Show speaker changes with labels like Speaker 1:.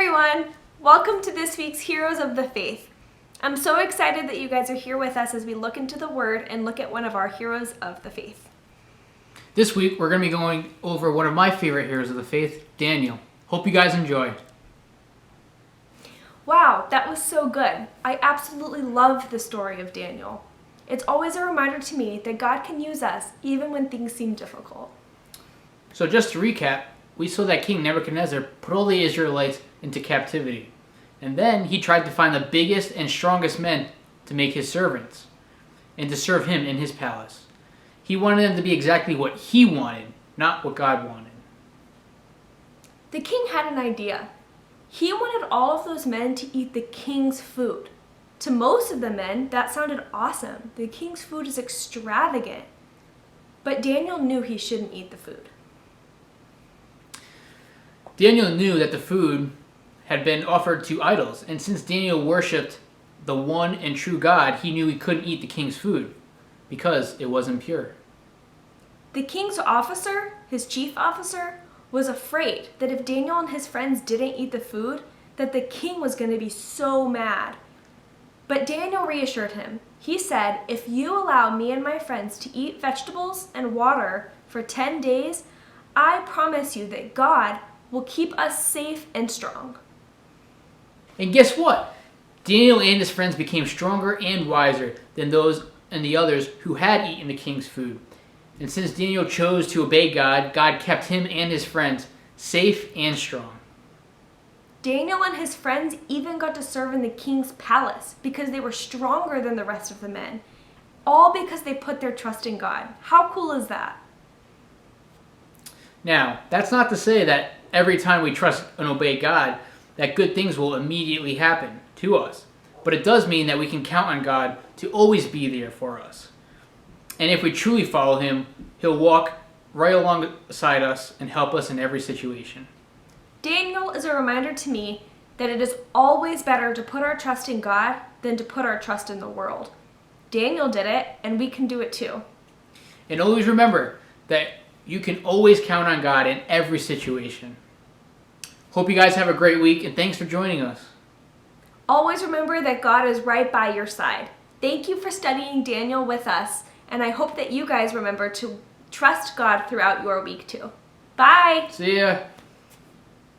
Speaker 1: everyone! Welcome to this week's Heroes of the Faith. I'm so excited that you guys are here with us as we look into the Word and look at one of our heroes of the faith.
Speaker 2: This week, we're going to be going over one of my favorite heroes of the faith, Daniel. Hope you guys enjoy.
Speaker 1: Wow, that was so good. I absolutely love the story of Daniel. It's always a reminder to me that God can use us even when things seem difficult.
Speaker 2: So just to recap, we saw that King Nebuchadnezzar put all the Israelites into captivity. And then he tried to find the biggest and strongest men to make his servants and to serve him in his palace. He wanted them to be exactly what he wanted, not what God wanted.
Speaker 1: The king had an idea. He wanted all of those men to eat the king's food. To most of the men, that sounded awesome. The king's food is extravagant. But Daniel knew he shouldn't eat the food.
Speaker 2: Daniel knew that the food had been offered to idols, and since Daniel worshipped the one and true God, he knew he couldn't eat the king's food because it was impure.
Speaker 1: The king's officer, his chief officer, was afraid that if Daniel and his friends didn't eat the food, that the king was going to be so mad. But Daniel reassured him. He said, "If you allow me and my friends to eat vegetables and water for 10 days, I promise you that God will keep us safe and strong."
Speaker 2: And guess what? Daniel and his friends became stronger and wiser than those and the others who had eaten the king's food. And since Daniel chose to obey God, God kept him and his friends safe and strong.
Speaker 1: Daniel and his friends even got to serve in the king's palace because they were stronger than the rest of the men, all because they put their trust in God. How cool is that?
Speaker 2: Now, that's not to say that every time we trust and obey God, that good things will immediately happen to us. But it does mean that we can count on God to always be there for us. And if we truly follow him, he'll walk right alongside us and help us in every situation.
Speaker 1: Daniel is a reminder to me that it is always better to put our trust in God than to put our trust in the world. Daniel did it, and we can do it too.
Speaker 2: And always remember that you can always count on God in every situation. Hope you guys have a great week, and thanks for joining us.
Speaker 1: Always remember that God is right by your side. Thank you for studying Daniel with us, and I hope that you guys remember to trust God throughout your week too. Bye!
Speaker 2: See ya!